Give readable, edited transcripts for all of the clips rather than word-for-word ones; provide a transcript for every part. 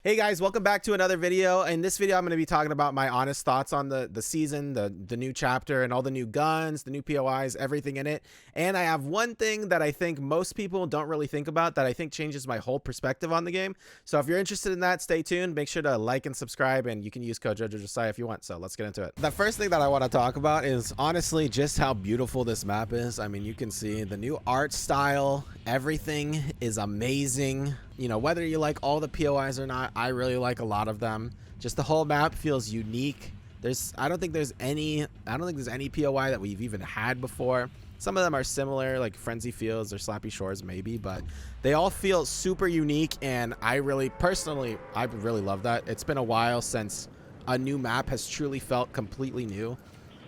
Hey guys, welcome back to another video. In this video, I'm going to be talking about my honest thoughts on the season, the new chapter, and all the new guns, the new POIs, everything in it. And I have one thing that I think most people don't really think about that I think changes my whole perspective on the game. So if you're interested in that, stay tuned. Make sure to like and subscribe, and you can use code JoJoJosiah if you want. So let's get into it. The first thing that I want to talk about is honestly just how beautiful this map is. I mean, you can see the new art style. Everything is amazing. You know, whether you like all the POIs or not, I really like a lot of them. Just the whole map feels unique. I don't think there's any POI that we've even had before. Some of them are similar, like Frenzy Fields or Slappy Shores maybe, but they all feel super unique, and I really love that. It's been a while since a new map has truly felt completely new,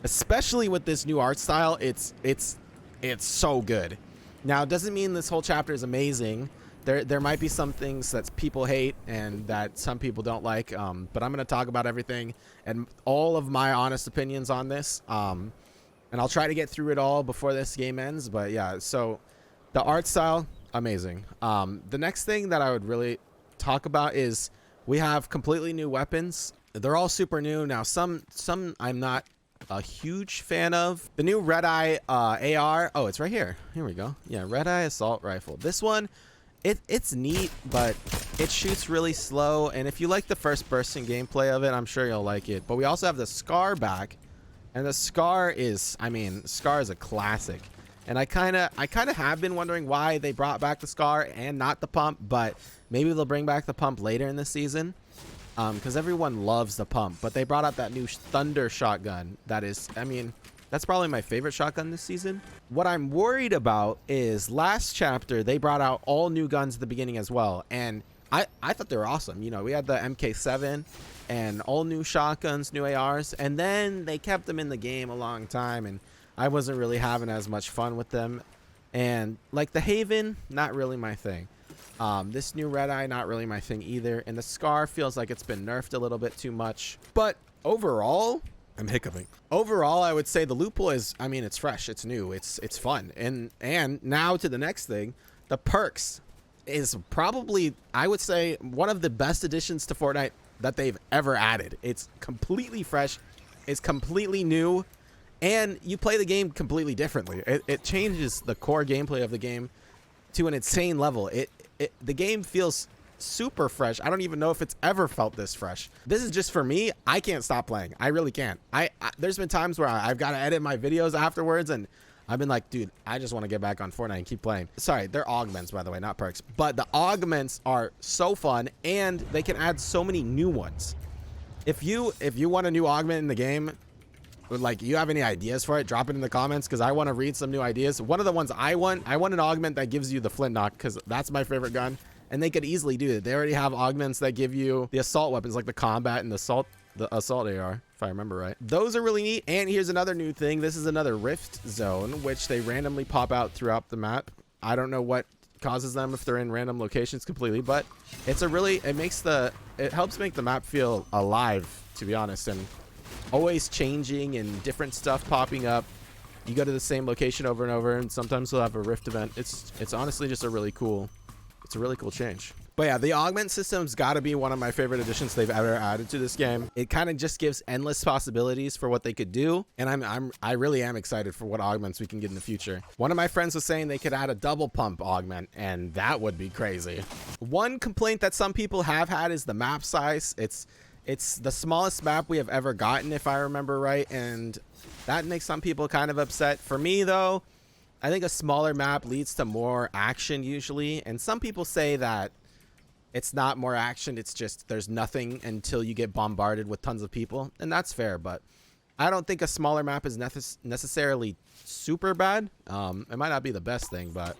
especially with this new art style. It's so good. Now, it doesn't mean this whole chapter is amazing. There might be some things that people hate and that some people don't like, but I'm going to talk about everything and all of my honest opinions on this, and I'll try to get through it all before this game ends. But yeah, so the art style, amazing. The next thing that I would really talk about is we have completely new weapons. They're all super new. Now, some I'm not a huge fan of. The new Red Eye AR. Oh, it's right here. Here we go. Yeah, Red Eye Assault Rifle. This one, it's neat, but it shoots really slow, and if you like the first person gameplay of it, I'm sure you'll like it. But we also have the Scar back, and the Scar is, I mean, Scar is a classic, and I kind of have been wondering why they brought back the Scar and not the pump, but maybe they'll bring back the pump later in the season, because everyone loves the pump. But they brought out that new Thunder shotgun that is, I mean, that's probably my favorite shotgun this season. What I'm worried about is last chapter, they brought out all new guns at the beginning as well. And I thought they were awesome. You know, we had the MK7 and all new shotguns, new ARs, and then they kept them in the game a long time, and I wasn't really having as much fun with them. And like the Haven, not really my thing. This new Red Eye, not really my thing either. And the Scar feels like it's been nerfed a little bit too much. But overall, I'm hiccuping. Overall, I would say the loophole is, I mean, it's fresh, it's new, it's fun. And now to the next thing, the perks is probably, I would say, one of the best additions to Fortnite that they've ever added. It's completely fresh, it's completely new, and you play the game completely differently. It changes the core gameplay of the game to an insane level. The game feels super fresh. I don't even know if it's ever felt this fresh. This is just for me. I can't stop playing. I really can't. There's been times where I've got to edit my videos afterwards, and I've been like, dude, I just want to get back on Fortnite and keep playing. Sorry, they're augments, by the way, not perks. But the augments are so fun, and they can add so many new ones. If you want a new augment in the game, like you have any ideas for it, drop it in the comments, because I want to read some new ideas. One of the ones I want an augment that gives you the flintlock, because that's my favorite gun. And they could easily do it. They already have augments that give you the assault weapons, like the combat and the assault AR, if I remember right. Those are really neat. And here's another new thing. This is another rift zone, which they randomly pop out throughout the map. I don't know what causes them if they're in random locations completely, but it helps make the map feel alive, to be honest, and always changing and different stuff popping up. You go to the same location over and over, and sometimes they'll have a rift event. It's honestly just a really cool change. But yeah, the augment system's got to be one of my favorite additions they've ever added to this game. It kind of just gives endless possibilities for what they could do, and I really am excited for what augments we can get in the future. One of my friends was saying they could add a double pump augment, and that would be crazy. One complaint that some people have had is the map size. It's the smallest map we have ever gotten, if I remember right, and that makes some people kind of upset. For me, though, I think a smaller map leads to more action usually, and some people say that it's not more action, it's just there's nothing until you get bombarded with tons of people, and that's fair, but I don't think a smaller map is necessarily super bad. It might not be the best thing, but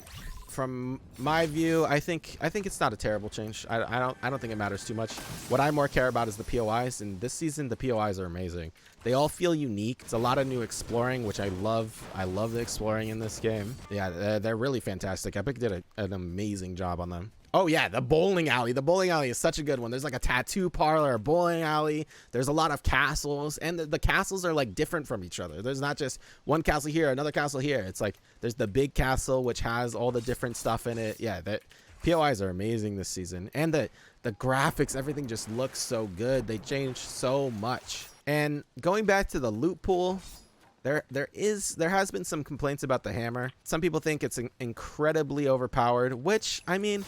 from my view, I think it's not a terrible change. I don't think it matters too much. What I more care about is the POIs, and this season the POIs are amazing. They all feel unique. It's a lot of new exploring, which I love. I love the exploring in this game. Yeah, they're really fantastic. Epic did an amazing job on them. Oh yeah, the bowling alley. The bowling alley is such a good one. There's like a tattoo parlor, a bowling alley. There's a lot of castles, and the castles are like different from each other. There's not just one castle here, another castle here. It's like there's the big castle, which has all the different stuff in it. Yeah, that POIs are amazing this season, and the graphics, everything just looks so good. They changed so much. And going back to the loot pool, there has been some complaints about the hammer. Some people think it's incredibly overpowered, which, I mean,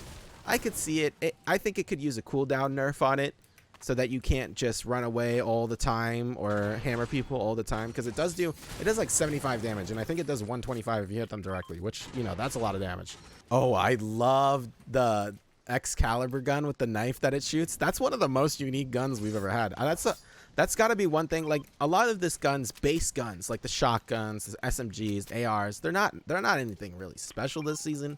I could see it. I think it could use a cooldown nerf on it, so that you can't just run away all the time or hammer people all the time, because it does like 75 damage, and I think it does 125 if you hit them directly, which, you know, that's a lot of damage. Oh, I love the Excalibur gun with the knife that it shoots. That's one of the most unique guns we've ever had. That's got to be one thing. Like, a lot of this base guns, like the shotguns, the SMGs, the ARs, they're not anything really special this season.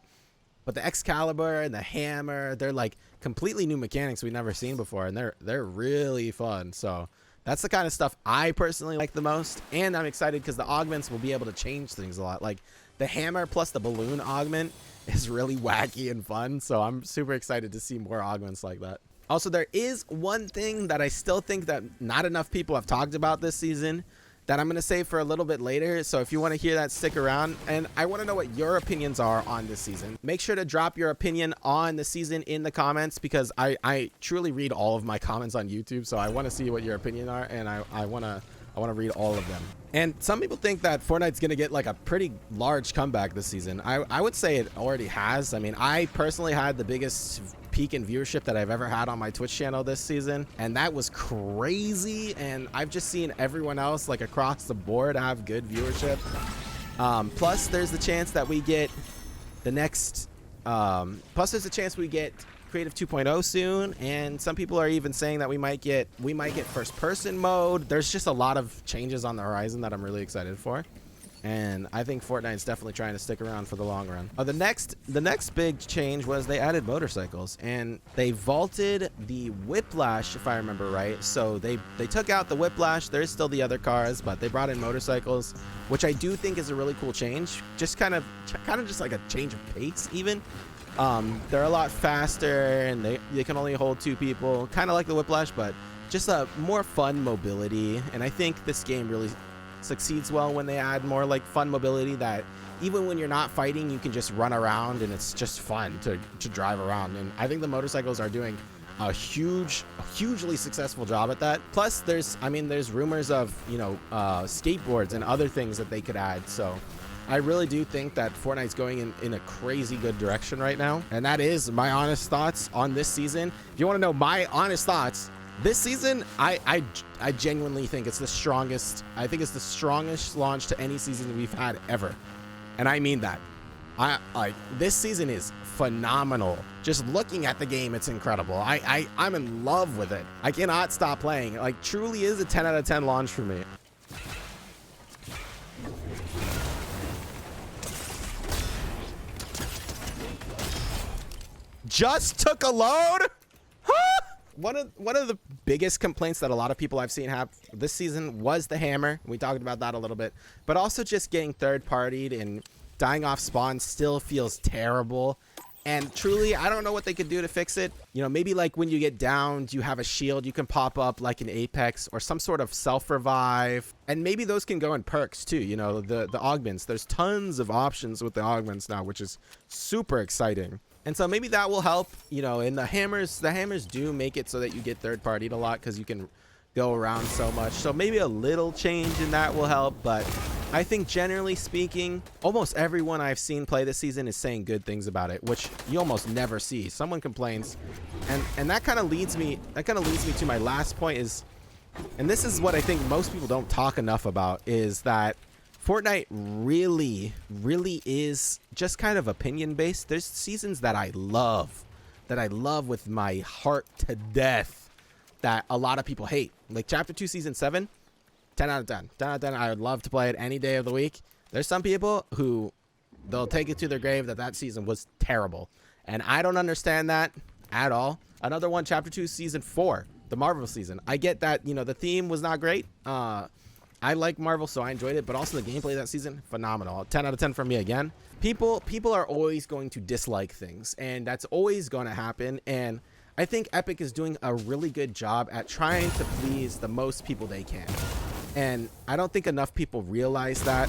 But the Excalibur and the hammer, they're like completely new mechanics we've never seen before, and they're really fun. So that's the kind of stuff I personally like the most, and I'm excited because the augments will be able to change things a lot. Like the hammer plus the balloon augment is really wacky and fun, so I'm super excited to see more augments like that. Also, there is one thing that I still think that not enough people have talked about this season that I'm going to save for a little bit later. So if you want to hear that, stick around. And I want to know what your opinions are on this season. Make sure to drop your opinion on the season in the comments, because I truly read all of my comments on YouTube. So I want to see what your opinion are, and I want to read all of them. And some people think that Fortnite's going to get like a pretty large comeback this season. I would say it already has. I mean, I personally had the biggest peak in viewership that I've ever had on my Twitch channel this season, and that was crazy. And I've just seen everyone else like across the board have good viewership. Plus there's the chance that we get the next Creative 2.0 soon, and some people are even saying that we might get first person mode. There's just a lot of changes on the horizon that I'm really excited for, and I think Fortnite's definitely trying to stick around for the long run. The next big change was they added motorcycles, and they vaulted the Whiplash, if I remember right. So they took out the Whiplash. There's still the other cars, but they brought in motorcycles, which I do think is a really cool change. Just kind of just like a change of pace even. They're a lot faster, and they can only hold 2 people, kind of like the Whiplash, but just a more fun mobility. And I think this game really succeeds well when they add more like fun mobility, that even when you're not fighting, you can just run around and it's just fun to drive around. And I think the motorcycles are doing a hugely successful job at that. Plus there's rumors of, you know, skateboards and other things that they could add. So I really do think that Fortnite's going in a crazy good direction right now. And that is my honest thoughts on this season. If you want to know my honest thoughts, this season, I genuinely think it's the strongest. I think it's the strongest launch to any season we've had ever. And I mean that. This season is phenomenal. Just looking at the game, it's incredible. I'm in love with it. I cannot stop playing. Like, truly is a 10 out of 10 launch for me. Just took a load? Huh? One of the biggest complaints that a lot of people I've seen have this season was the hammer. We talked about that a little bit, but also just getting third-partied and dying off spawn still feels terrible. And truly, I don't know what they could do to fix it. You know, maybe like when you get downed, you have a shield you can pop up like in Apex, or some sort of self-revive. And maybe those can go in perks too, you know, the augments. There's tons of options with the augments now, which is super exciting. And so maybe that will help, you know. And the hammers do make it so that you get third-partied a lot, because you can go around so much. So maybe a little change in that will help. But I think generally speaking, almost everyone I've seen play this season is saying good things about it, which you almost never see. Someone complains, and that kind of leads me to my last point is, and this is what I think most people don't talk enough about, is that Fortnite really is just kind of opinion based. There's seasons that I love with my heart to death that a lot of people hate. Like Chapter 2 Season 7, 10 out of 10. 10 out of 10. I would love to play it any day of the week. There's some people who they'll take it to their grave that season was terrible. And I don't understand that at all. Another one, Chapter 2 Season 4, the Marvel season. I get that, you know, the theme was not great. I like Marvel, so I enjoyed it, but also the gameplay that season, phenomenal. 10 out of 10 from me again. People are always going to dislike things, and that's always going to happen. And I think Epic is doing a really good job at trying to please the most people they can. And I don't think enough people realize that.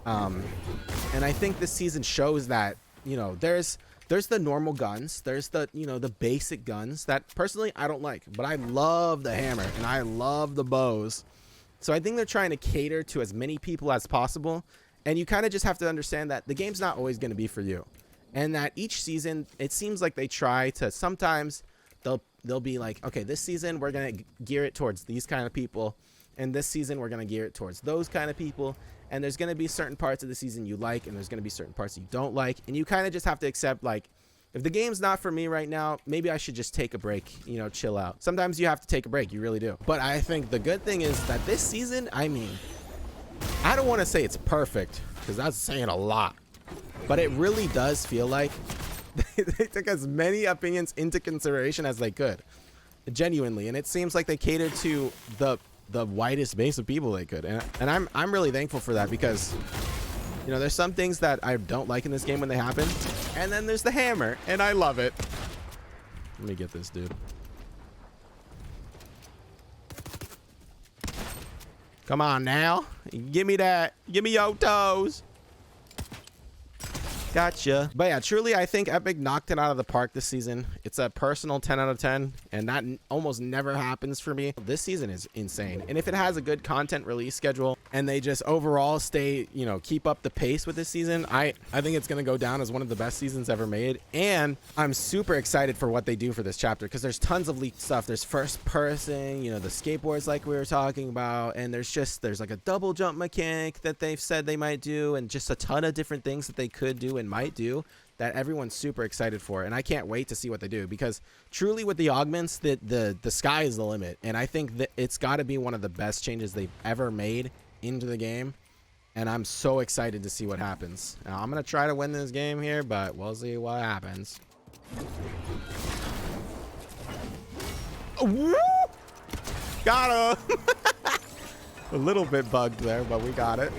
And I think this season shows that, you know, there's There's the normal guns. There's the, you know, the basic guns that personally I don't like, but I love the hammer and I love the bows. So I think they're trying to cater to as many people as possible. And you kind of just have to understand that the game's not always going to be for you. And that each season, it seems like they try to, sometimes they'll be like, okay, this season we're going to gear it towards these kind of people. And this season we're going to gear it towards those kind of people. And there's going to be certain parts of the season you like, and there's going to be certain parts you don't like. And you kind of just have to accept, like, if the game's not for me right now, maybe I should just take a break, you know, chill out. Sometimes you have to take a break. You really do. But I think the good thing is that this season, I mean, I don't want to say it's perfect because that's saying a lot. But it really does feel like they took as many opinions into consideration as they could. Genuinely. And it seems like they catered to the widest base of people they could. And I'm really thankful for that because, you know, there's some things that I don't like in this game when they happen. And then there's the hammer, and I love it. Let me get this dude. Come on now. Give me that. Give me your toes. Gotcha. But yeah, truly, I think Epic knocked it out of the park this season. It's a personal 10 out of 10, and that almost never happens for me. This season is insane. And if it has a good content release schedule and they just overall stay, you know, keep up the pace with this season, I think it's going to go down as one of the best seasons ever made. And I'm super excited for what they do for this chapter because there's tons of leaked stuff. There's first person, you know, the skateboards like we were talking about, and there's like a double jump mechanic that they've said they might do, and just a ton of different things that they could do and might do that everyone's super excited for. And I can't wait to see what they do because truly with the augments, the sky is the limit. And I think that it's got to be one of the best changes they've ever made into the game. And I'm so excited to see what happens. Now, I'm going to try to win this game here, but we'll see what happens. Woo! Got him! A little bit bugged there, but we got it.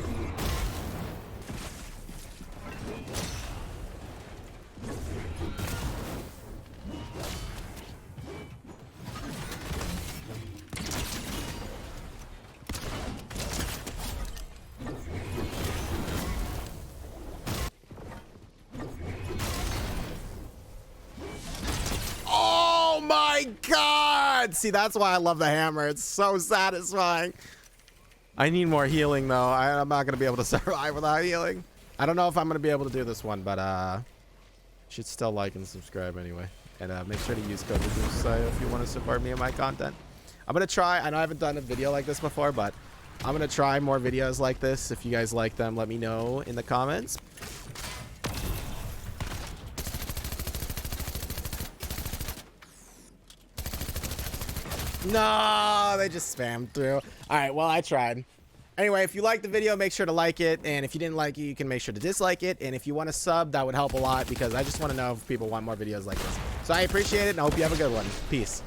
Oh my God! See, that's why I love the hammer. It's so satisfying. I need more healing, though. I'm not going to be able to survive without healing. I don't know if I'm going to be able to do this one, but you should still like and subscribe anyway. And make sure to use code JoJoJosiah if you want to support me and my content. I'm going to try. I know I haven't done a video like this before, but I'm going to try more videos like this. If you guys like them, let me know in the comments. No, they just spammed through. All right, well, I tried. Anyway, if you liked the video, make sure to like it. And if you didn't like it, you can make sure to dislike it. And if you want to sub, that would help a lot because I just want to know if people want more videos like this. So I appreciate it, and I hope you have a good one. Peace.